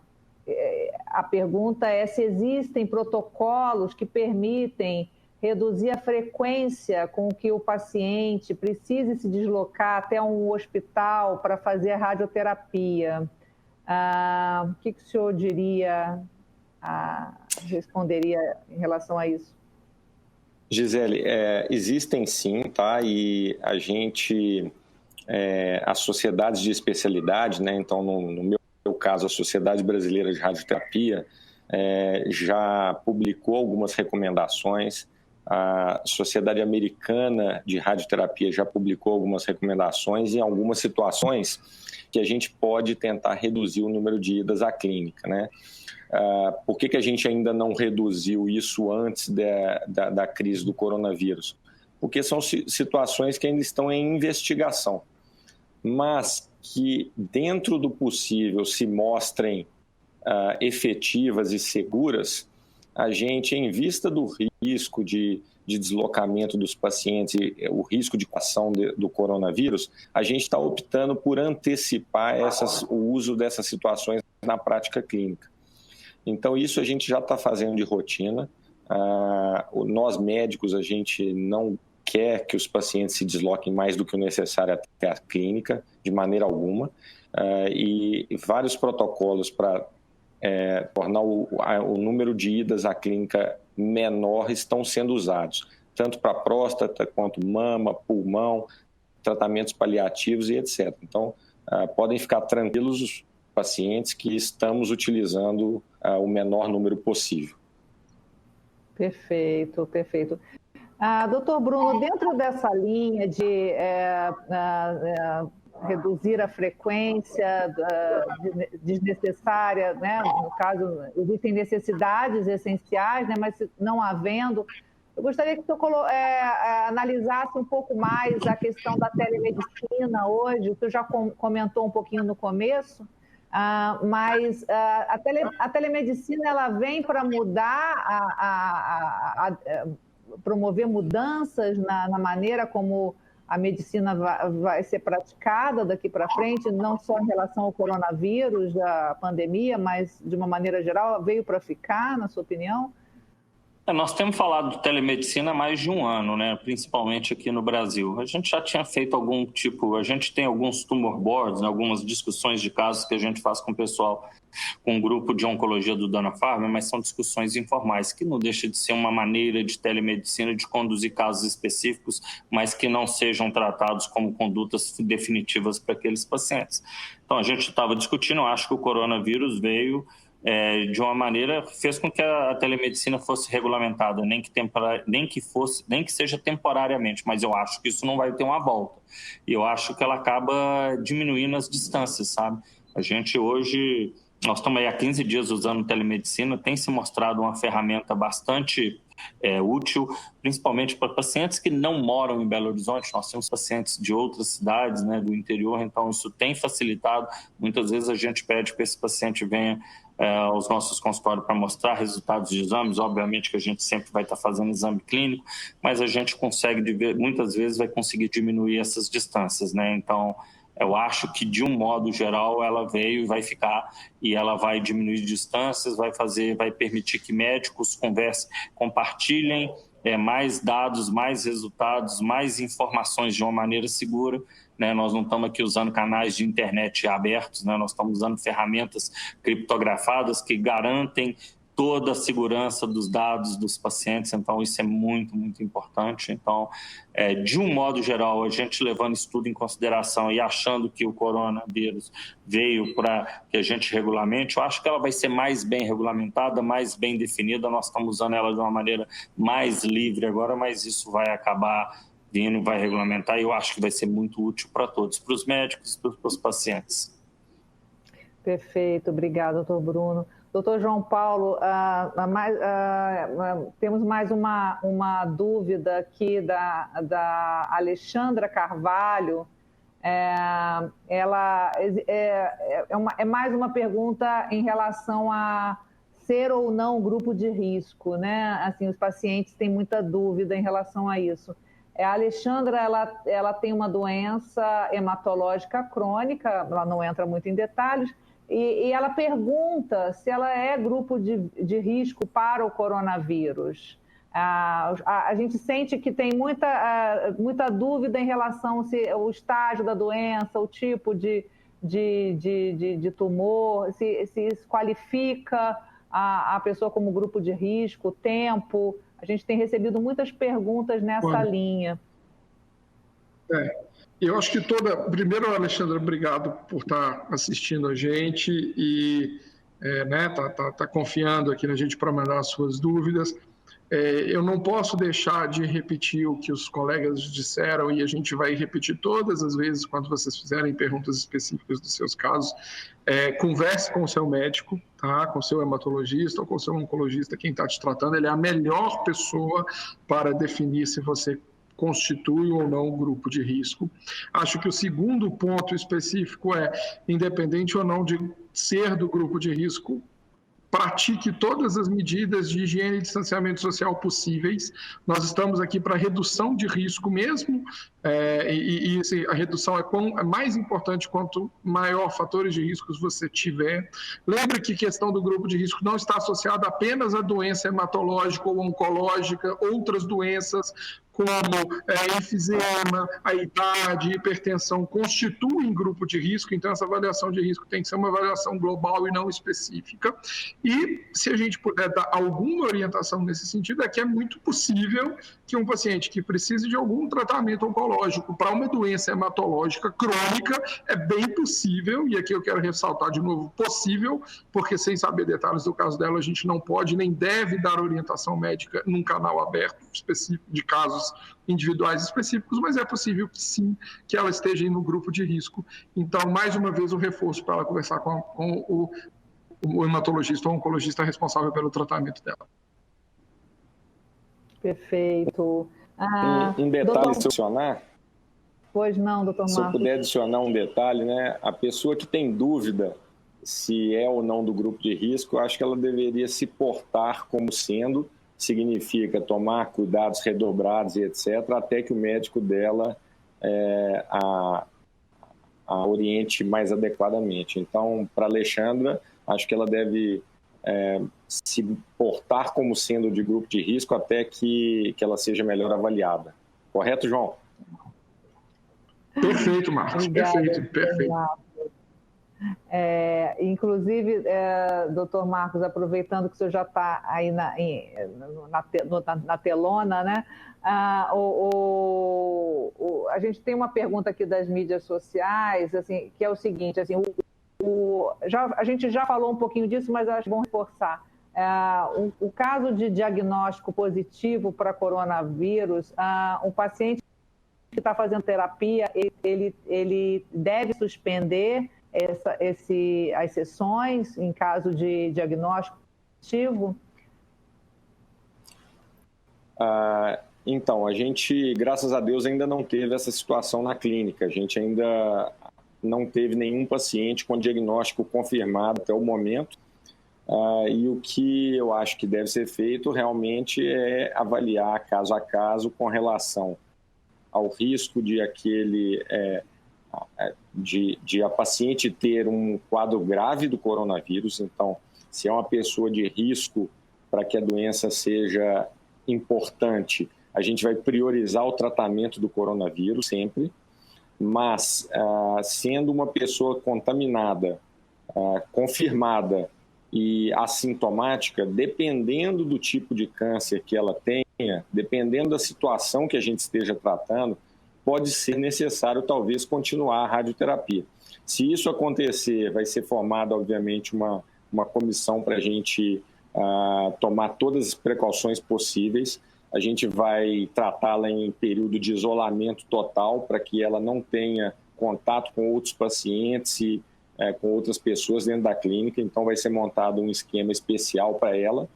pergunta é se existem protocolos que permitem reduzir a frequência com que o paciente precise se deslocar até um hospital para fazer a radioterapia. O que o senhor diria, responderia em relação a isso? Gisele, existem sim, tá? E a gente, as sociedades de especialidade, né? Então, no meu caso, a Sociedade Brasileira de Radioterapia já publicou algumas recomendações. A Sociedade Americana de Radioterapia já publicou algumas recomendações em algumas situações que a gente pode tentar reduzir o número de idas à clínica, né? Por que a gente ainda não reduziu isso antes da crise do coronavírus? Porque são situações que ainda estão em investigação, mas que dentro do possível se mostrem efetivas e seguras. A gente, em vista do risco de deslocamento dos pacientes e o risco de ação do coronavírus, a gente está optando por antecipar o uso dessas situações na prática clínica. Então, isso a gente já está fazendo de rotina. Nós, médicos, a gente não quer que os pacientes se desloquem mais do que o necessário até a clínica, de maneira alguma. E vários protocolos para tornar o número de idas à clínica menor estão sendo usados, tanto para próstata quanto mama, pulmão, tratamentos paliativos e etc. Então, podem ficar tranquilos os pacientes que estamos utilizando o menor número possível. Perfeito, perfeito. Doutor Bruno, dentro dessa linha de reduzir a frequência desnecessária, né? No caso, existem necessidades essenciais, né? Mas não havendo, eu gostaria que o senhor analisasse um pouco mais a questão da telemedicina hoje. O senhor já comentou um pouquinho no começo, mas a telemedicina ela vem para mudar, promover mudanças na maneira como a medicina vai ser praticada daqui para frente, não só em relação ao coronavírus, a pandemia, mas de uma maneira geral, veio para ficar, na sua opinião? Nós temos falado de telemedicina há mais de um ano, né? Principalmente aqui no Brasil. A gente já tinha feito a gente tem alguns tumor boards, né? Algumas discussões de casos que a gente faz com o pessoal, com um grupo de oncologia do Dana-Farber, mas são discussões informais, que não deixa de ser uma maneira de telemedicina de conduzir casos específicos, mas que não sejam tratados como condutas definitivas para aqueles pacientes. Então, a gente estava discutindo, eu acho que o coronavírus veio de uma maneira, fez com que a telemedicina fosse regulamentada, nem que seja temporariamente, mas eu acho que isso não vai ter uma volta. E eu acho que ela acaba diminuindo as distâncias, sabe? A gente hoje, nós estamos aí há 15 dias usando telemedicina, tem se mostrado uma ferramenta bastante útil, principalmente para pacientes que não moram em Belo Horizonte. Nós temos pacientes de outras cidades, né, do interior, então isso tem facilitado. Muitas vezes a gente pede que esse paciente venha aos nossos consultórios para mostrar resultados de exames. Obviamente que a gente sempre vai estar fazendo exame clínico, mas a gente consegue, muitas vezes vai conseguir diminuir essas distâncias, né? Então, eu acho que, de um modo geral, ela veio e vai ficar, e ela vai diminuir distâncias, vai permitir que médicos compartilhem mais dados, mais resultados, mais informações de uma maneira segura, né? Nós não estamos aqui usando canais de internet abertos, né? Nós estamos usando ferramentas criptografadas que garantem toda a segurança dos dados dos pacientes, então isso é muito, muito importante. Então, de um modo geral, a gente levando isso tudo em consideração e achando que o coronavírus veio para que a gente regulamente, eu acho que ela vai ser mais bem regulamentada, mais bem definida. Nós estamos usando ela de uma maneira mais livre agora, mas isso vai acabar vindo, vai regulamentar, e eu acho que vai ser muito útil para todos, para os médicos e para os pacientes. Perfeito, obrigado, doutor Bruno. Doutor João Paulo, temos mais uma dúvida aqui da Alexandra Carvalho. É mais uma pergunta em relação a ser ou não grupo de risco, né? Assim, os pacientes têm muita dúvida em relação a isso. A Alexandra, ela tem uma doença hematológica crônica, ela não entra muito em detalhes, e ela pergunta se ela é grupo de risco para o coronavírus. A gente sente que tem muita dúvida em relação ao estágio da doença, o tipo de tumor, se isso qualifica a pessoa como grupo de risco, o tempo. A gente tem recebido muitas perguntas nessa linha. Eu acho que Primeiro, Alexandra, obrigado por estar assistindo a gente e tá confiando aqui na gente para mandar as suas dúvidas. Eu não posso deixar de repetir o que os colegas disseram e a gente vai repetir todas as vezes quando vocês fizerem perguntas específicas dos seus casos. Converse com o seu médico, tá? Com o seu hematologista ou com o seu oncologista, quem está te tratando. Ele é a melhor pessoa para definir se você constitui ou não um grupo de risco. Acho que o segundo ponto específico independente ou não de ser do grupo de risco, pratique todas as medidas de higiene e distanciamento social possíveis. Nós estamos aqui para redução de risco mesmo, a redução é mais importante quanto maior fatores de riscos você tiver. Lembre que a questão do grupo de risco não está associada apenas à doença hematológica ou oncológica, outras doenças como enfisema, a idade, hipertensão, constituem grupo de risco, então essa avaliação de risco tem que ser uma avaliação global e não específica. E se a gente puder dar alguma orientação nesse sentido, é que é muito possível que um paciente que precise de algum tratamento oncológico para uma doença hematológica crônica, é bem possível, e aqui eu quero ressaltar de novo, possível, porque sem saber detalhes do caso dela, a gente não pode nem deve dar orientação médica num canal aberto específico de casos individuais específicos, mas é possível que sim, que ela esteja no grupo de risco. Então, mais uma vez, o reforço para ela conversar com o hematologista ou oncologista responsável pelo tratamento dela. Perfeito. Um detalhe, se eu adicionar? Pois não, doutor Marcos. Se eu puder adicionar um detalhe, né? A pessoa que tem dúvida se é ou não do grupo de risco, eu acho que ela deveria se portar como sendo, significa tomar cuidados redobrados e etc., até que o médico dela a oriente mais adequadamente. Então, para a Alexandra, acho que ela deve se portar como sendo de grupo de risco até que ela seja melhor avaliada. Correto, João? Perfeito, Marcos. Obrigada, perfeito. Inclusive, doutor Marcos, aproveitando que o senhor já está aí na telona, né? A gente tem uma pergunta aqui das mídias sociais, assim, que é o seguinte, assim, a gente já falou um pouquinho disso, mas eu acho bom reforçar. O caso de diagnóstico positivo para coronavírus, um paciente que está fazendo terapia, ele deve suspender as sessões em caso de diagnóstico positivo? Então, a gente, graças a Deus, ainda não teve essa situação na clínica. A gente ainda não teve nenhum paciente com diagnóstico confirmado até o momento. E o que eu acho que deve ser feito realmente é avaliar caso a caso com relação ao risco de a paciente ter um quadro grave do coronavírus. Então, se é uma pessoa de risco para que a doença seja importante, a gente vai priorizar o tratamento do coronavírus sempre, mas sendo uma pessoa contaminada, confirmada e assintomática, dependendo do tipo de câncer que ela tenha, dependendo da situação que a gente esteja tratando, pode ser necessário, talvez, continuar a radioterapia. Se isso acontecer, vai ser formada, obviamente, uma comissão para a gente tomar todas as precauções possíveis. A gente vai tratá-la em período de isolamento total, para que ela não tenha contato com outros pacientes e com outras pessoas dentro da clínica. Então, vai ser montado um esquema especial para ela,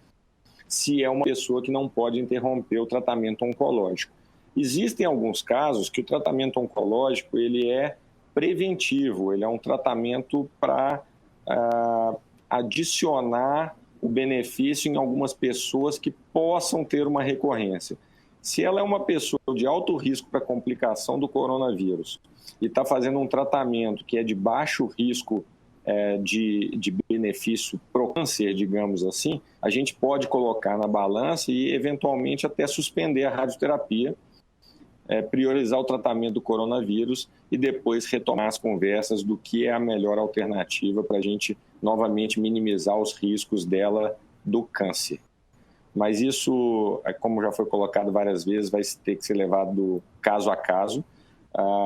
se é uma pessoa que não pode interromper o tratamento oncológico. Existem alguns casos que o tratamento oncológico ele é preventivo, ele é um tratamento para adicionar o benefício em algumas pessoas que possam ter uma recorrência. Se ela é uma pessoa de alto risco para complicação do coronavírus e está fazendo um tratamento que é de baixo risco de benefício para o câncer, digamos assim, a gente pode colocar na balança e, eventualmente, até suspender a radioterapia, priorizar o tratamento do coronavírus e depois retomar as conversas do que é a melhor alternativa para a gente, novamente, minimizar os riscos dela do câncer. Mas isso, como já foi colocado várias vezes, vai ter que ser levado caso a caso.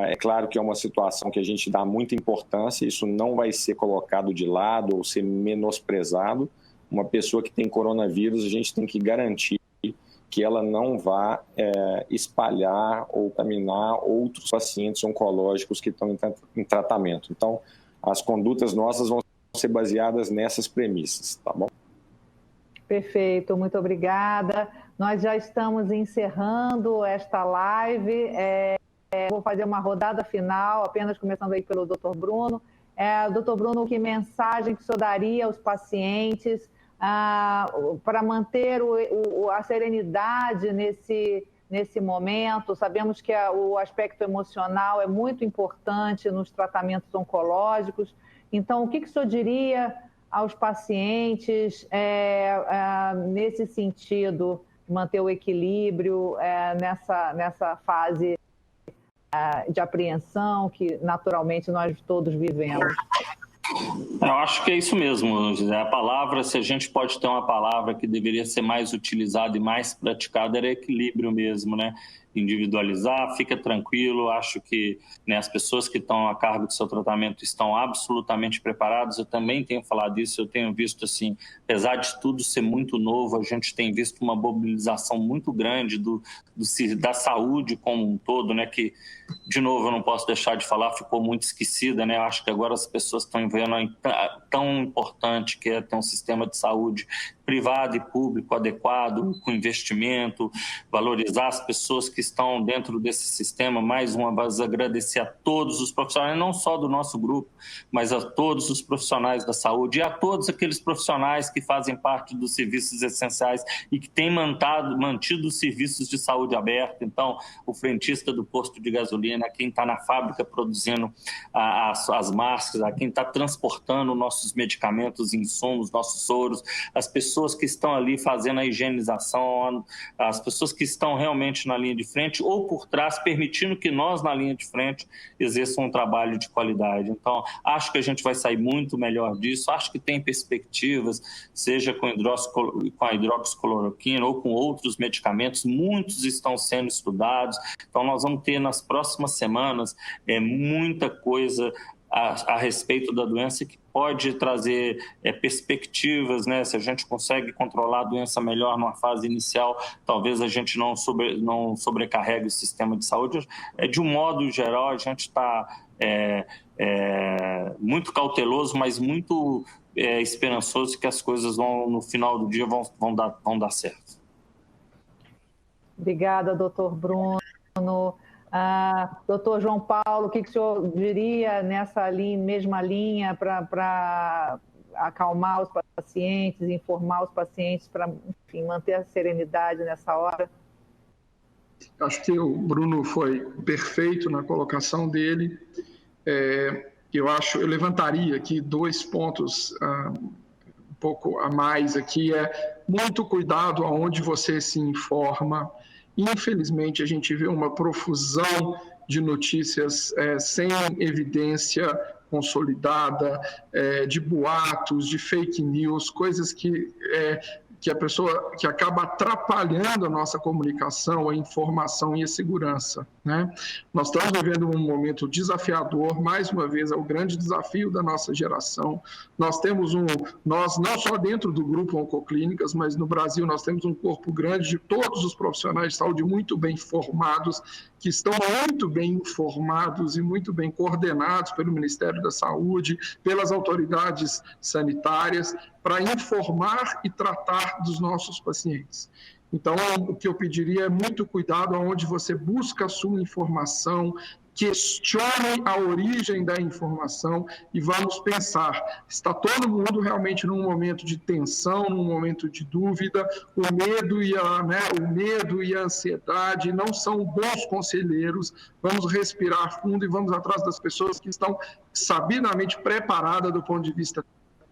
É claro que é uma situação que a gente dá muita importância, isso não vai ser colocado de lado ou ser menosprezado. Uma pessoa que tem coronavírus, a gente tem que garantir que ela não vá espalhar ou contaminar outros pacientes oncológicos que estão em tratamento. Então, as condutas nossas vão ser baseadas nessas premissas, tá bom? Perfeito, muito obrigada. Nós já estamos encerrando esta live. Vou fazer uma rodada final, apenas começando aí pelo Dr. Bruno. Dr. Bruno, que mensagem que o senhor daria aos pacientes para manter a serenidade nesse momento? Sabemos que o aspecto emocional é muito importante nos tratamentos oncológicos. Então, o que o senhor diria aos pacientes nesse sentido, manter o equilíbrio nessa fase de apreensão que naturalmente nós todos vivemos? Eu acho que é isso mesmo, José. A palavra, se a gente pode ter uma palavra que deveria ser mais utilizada e mais praticada, era equilíbrio mesmo, né? Individualizar, fica tranquilo, acho que as pessoas que estão a cargo do seu tratamento estão absolutamente preparadas. Eu também tenho falado isso, eu tenho visto assim, apesar de tudo ser muito novo, a gente tem visto uma mobilização muito grande da saúde como um todo, né? Que, de novo, eu não posso deixar de falar, ficou muito esquecida, né? Eu acho que agora as pessoas estão vendo tão importante que é ter um sistema de saúde privado e público adequado, com investimento, valorizar as pessoas que estão dentro desse sistema. Mais uma vez, agradecer a todos os profissionais, não só do nosso grupo, mas a todos os profissionais da saúde e a todos aqueles profissionais que fazem parte dos serviços essenciais e que têm mantido os serviços de saúde abertos. Então, o frentista do posto de gasolina, quem está na fábrica produzindo as máscaras, quem está transportando nossos medicamentos, insumos, nossos soros, as pessoas que estão ali fazendo a higienização, as pessoas que estão realmente na linha de frente ou por trás, permitindo que nós, na linha de frente, exerçam um trabalho de qualidade. Então, acho que a gente vai sair muito melhor disso, acho que tem perspectivas, seja com a hidroxicloroquina ou com outros medicamentos, muitos estão sendo estudados. Então, nós vamos ter nas próximas semanas muita coisa a respeito da doença que pode trazer perspectivas, né? Se a gente consegue controlar a doença melhor numa fase inicial, talvez a gente não sobrecarregue o sistema de saúde. De um modo geral, a gente está muito cauteloso, mas muito esperançoso que as coisas no final do dia vão dar certo. Obrigada, doutor Bruno. Doutor João Paulo, o que o senhor diria nessa mesma linha para acalmar os pacientes, informar os pacientes para, enfim, manter a serenidade nessa hora? Acho que o Bruno foi perfeito na colocação dele. Eu levantaria aqui 2 pontos um pouco a mais aqui. Muito cuidado aonde você se informa. Infelizmente, a gente vê uma profusão de notícias sem evidência consolidada, de boatos, de fake news, coisas que acaba atrapalhando a nossa comunicação, a informação e a segurança, né? Nós estamos vivendo um momento desafiador, mais uma vez, é o grande desafio da nossa geração. Nós não só dentro do grupo Oncoclínicas, mas no Brasil nós temos um corpo grande de todos os profissionais de saúde muito bem formados, que estão muito bem informados e muito bem coordenados pelo Ministério da Saúde, pelas autoridades sanitárias, para informar e tratar dos nossos pacientes. Então, o que eu pediria é muito cuidado aonde você busca a sua informação, questione a origem da informação e vamos pensar, está todo mundo realmente num momento de tensão, num momento de dúvida, o medo e a ansiedade não são bons conselheiros, vamos respirar fundo e vamos atrás das pessoas que estão sabidamente preparadas do ponto de vista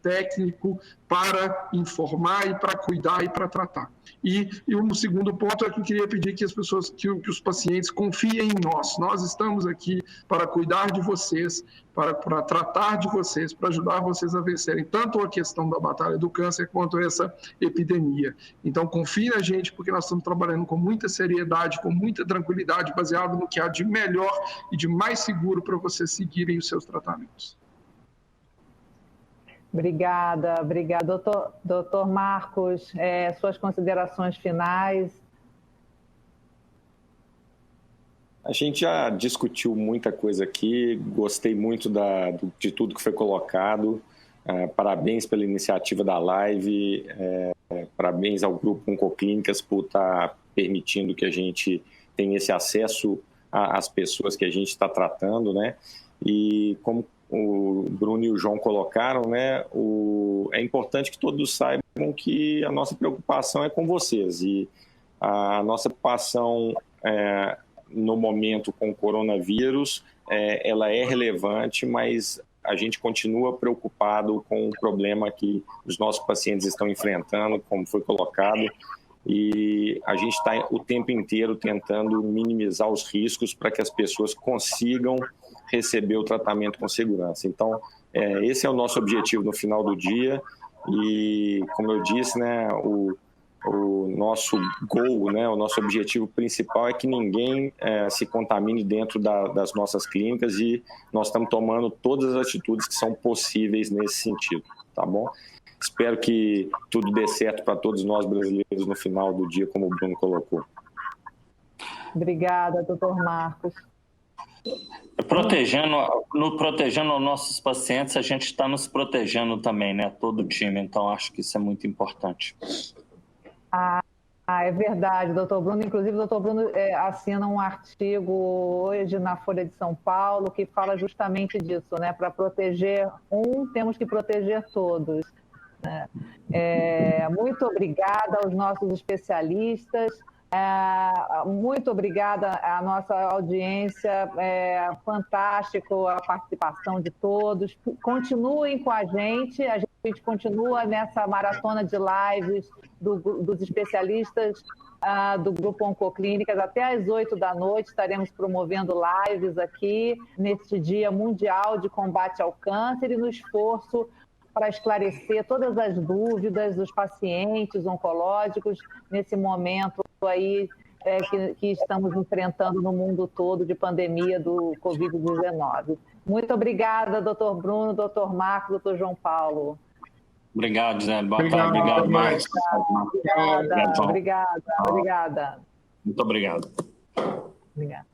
técnico para informar e para cuidar e para tratar. E um segundo ponto é que eu queria pedir que as pessoas, que os pacientes confiem em nós. Nós estamos aqui para cuidar de vocês, para tratar de vocês, para ajudar vocês a vencerem tanto a questão da batalha do câncer quanto essa epidemia. Então, confie na gente, porque nós estamos trabalhando com muita seriedade, com muita tranquilidade, baseado no que há de melhor e de mais seguro para vocês seguirem os seus tratamentos. Obrigada. Doutor Marcos, suas considerações finais. A gente já discutiu muita coisa aqui, gostei muito de tudo que foi colocado. Parabéns pela iniciativa da live, parabéns ao Grupo Oncoclínicas por estar permitindo que a gente tenha esse acesso às pessoas que a gente está tratando, né? E como o Bruno e o João colocaram, né, é importante que todos saibam que a nossa preocupação é com vocês e a nossa preocupação no momento com o coronavírus, ela é relevante, mas a gente continua preocupado com o problema que os nossos pacientes estão enfrentando, como foi colocado, e a gente está o tempo inteiro tentando minimizar os riscos para que as pessoas consigam receber o tratamento com segurança. Então, esse é o nosso objetivo no final do dia e, como eu disse, né, o nosso goal, né, o nosso objetivo principal é que ninguém se contamine dentro das nossas clínicas e nós estamos tomando todas as atitudes que são possíveis nesse sentido, tá bom? Espero que tudo dê certo para todos nós brasileiros no final do dia, como o Bruno colocou. Obrigada, doutor Marcos. Protegendo os nossos pacientes, a gente está nos protegendo também, né? Todo o time, então acho que isso é muito importante. É verdade, doutor Bruno. Inclusive, o doutor Bruno assina um artigo hoje na Folha de São Paulo que fala justamente disso, né? Para proteger temos que proteger todos. Né? Muito obrigada aos nossos especialistas. Muito obrigada à nossa audiência, fantástico a participação de todos. Continuem com a gente continua nessa maratona de lives dos especialistas do Grupo Oncoclínicas. Até às 8 da noite estaremos promovendo lives aqui, neste Dia Mundial de Combate ao Câncer e no esforço para esclarecer todas as dúvidas dos pacientes oncológicos nesse momento aí que estamos enfrentando no mundo todo de pandemia do Covid-19. Muito obrigada, doutor Bruno, doutor Marcos, doutor João Paulo. Obrigado, Zé. Boa tarde. Obrigado, Marcos. Obrigada. Muito obrigado. Obrigado.